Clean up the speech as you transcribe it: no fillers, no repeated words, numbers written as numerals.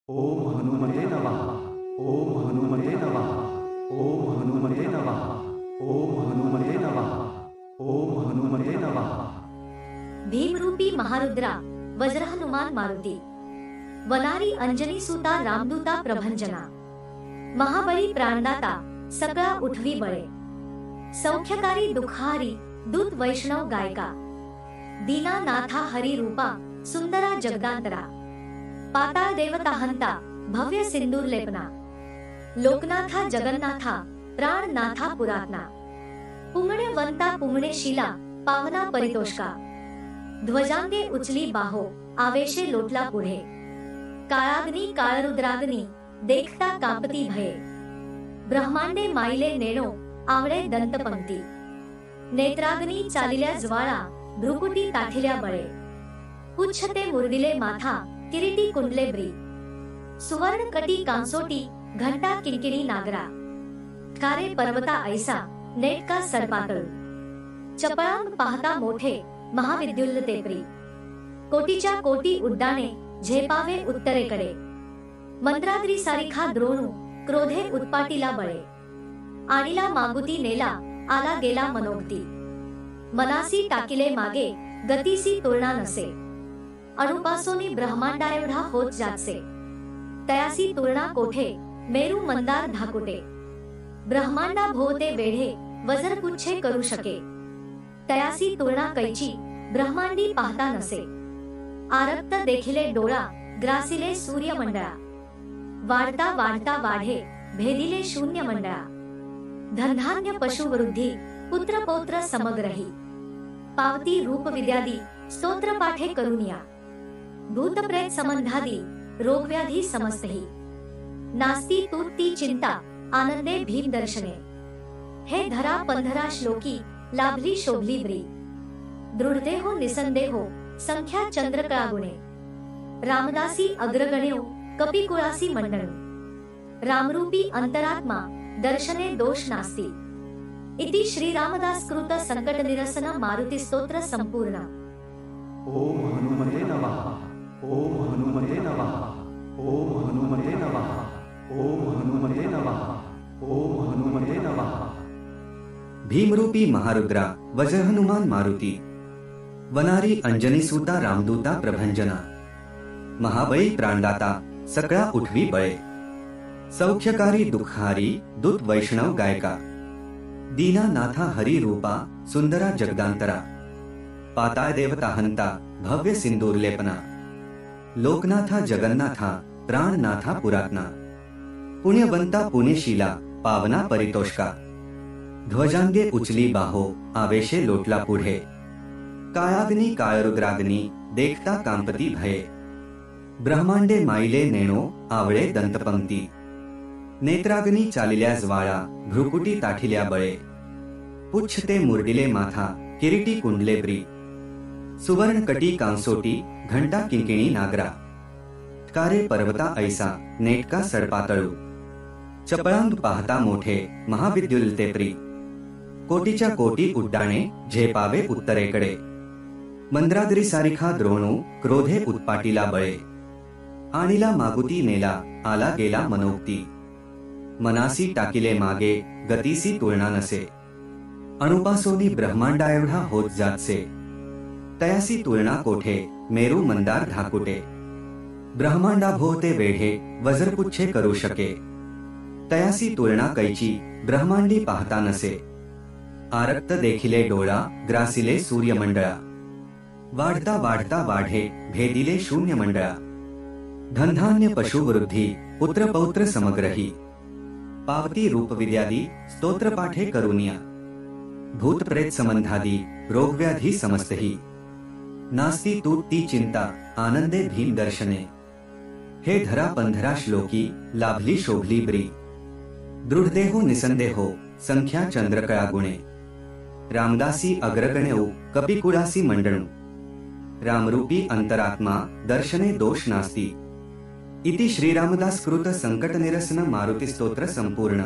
ओम हनुमते नमः। ओम हनुमते नमः। ओम हनुमते नमः। ओम हनुमते नमः। ओम हनुमते नमः। भीमरूपी महारुद्रा वज्र हनुमान मारुती वनारी अंजनी सुता रामदूता प्रभंजना महाबळी प्राणदाता सगळा उठवी बळे सौख्यकारी दुःखारी दूत वैष्णव गायका दीनानाथा हरी रूपा सुंदरा जगदांतरा पाताळ देवता हंता भव्य सिंदूर लेपना लोकनाथा जगन्नाथा प्राणनाथा पुरातना पुंगण्यवंता पुंगणेशिला पावना परितोषका ध्वजांगे उचली बाहो आवेशे लोटला पुढे काळाग्नी काळरुद्राग्नी देखता कांपती भये ब्रह्मांडे माईले नेणो आवळे दंतपंक्ती नेत्राग्नी चालिल्या ज्वाळा भ्रुकुटी ताठिल्या बळे पुच्छते मुरडिले माथा किरीटी कुंडले ब्री सुवर्ण कटी कांसोटी घंटा किणकिणी नागरा कारे पर्वता ऐसा नेटका सरपातळू चपळांग पाहता मोठे महाविद्युल्ल तेपरी कोटीच्या कोटी उड्डाणे झेपावे उत्तरेकडे मंत्राद्री सारिखा द्रोणू क्रोधे उत्पाटीला बळे आणीला मागुती नेला आला गेला मनोगती मनासी टाकिले मागे गतीसी तुलना नसे अणुपासोनी ब्रह्मांडा एवढा होत जातसे तयासी तुलना कोठे मेरू मंदार धाकुटे ब्रह्मांडा भोवते वेढे वज्रपुच्छे करू शके तयासी तुलना कैची ब्रह्मांडी पाहता नसे आरक्त देखिले डोळा ग्रासिले सूर्यमंडळा वाढता वाढता वाढे भेदिले शून्य मंडळा धनधान्य पशुवृद्धी पुत्र पौत्र समग्रही पावती रूप विद्यादी स्तोत्र पाठे करुनिया भूत प्रेत संबंधादी रोगव्याधी समस्तही नास्ती तूती चिंता आनंदे भीम दर्शने हे धरा पंधरा श्लोकी लाभली शोभली ब्री दृढदेहो निसंदेहो संख्या चंद्रकळा गुणे रामदासी अग्रगण्यो कपिकुळासी मंडळू रामरूपी अंतरात्मा दर्शने दोष नास्ती इति श्री रामदास कृत संकट निरसन मारुती स्तोत्र संपूर्ण। ओम हनुमते नमः। ओम हनुमते नमः। ओम हनुमते नमः। ओम हनुमते नमः। ओम हनुमते नमः। भीमरूपी महारुद्रा वज्र हनुमान मारुती वनारी अंजनी सुता रामदूता प्रभंजना महाबळी प्राणदाता सगळा उठवी बळे सौख्यकारी दुःखारी दूत वैष्णव गायका दीनानाथा हरी रूपा सुंदरा जगदांतरा पाताळ देवता हंता भव्य सिंदूर लेपना लोकनाथा जगन्नाथा प्राणनाथा पुरातना पुण्यवंता पुण्यशीला पावना परितोषका ध्वजांगे उचली बाहो आवेशे लोटला पुढे काळाग्नी काळरुद्राग्नी देखता कांपती भये ब्रह्मांडे माईले नेणो आवळे दंतपंक्ती नेत्राग्नी चालिल्या ज्वाळा भ्रुकुटी ताठिल्या बळे पुच्छते मुरडिले माथा किरीटी कुंडले ब्री सुवर्ण कटी कांसोटी घंटा किंकिणी नागरा कारे पर्वता ऐसा नेटका सडपातळू चपळांग पाहता मोठे महाविद्युल्ल तेपरी कोटीच्या कोटी उड्डाणे झेपावे उत्तरेकडे मंद्राद्री सारिखा द्रोणू क्रोधे उत्पाटीला बळे आणीला मागुती नेला आला गेला मनोक्ती मनासी टाकिले मागे गतीसी तुलना नसे अणुपासोनी ब्रह्मांडा एवढा होत जातसे तयासी तुलना कोठे मेरू मंदार धाकुटे ब्रह्मांडा भोवते वेढे वज्रपुच्छे करू शके तयासी तुलना कैची ब्रह्मांडी पाहता नसे आरक्त देखिले डोळा ग्रासिले सूर्यमंडळा वाढता वाढता वाढे भेदिले शून्य मंडळा धनधान्य पशुवृद्धी पुत्र पौत्र समग्रही पावती रूप विद्यादी स्तोत्र पाठे करुनिया भूत प्रेत संबंधादी रोगव्याधी समस्तही नास्ती तूती चिंता आनंदे भीम दर्शने हे धरा पंधरा श्लोकी लाभली शोभली ब्री दृढदेहो निसंदेहो संख्या चंद्रकळा गुणे रामदासी अग्रगण्यो कपिकुळासी मंडळू रामरूपी अंतरात्मा दर्शने दोष नास्ती इति श्री रामदास कृत संकट निरसन मारुती स्तोत्र संपूर्ण।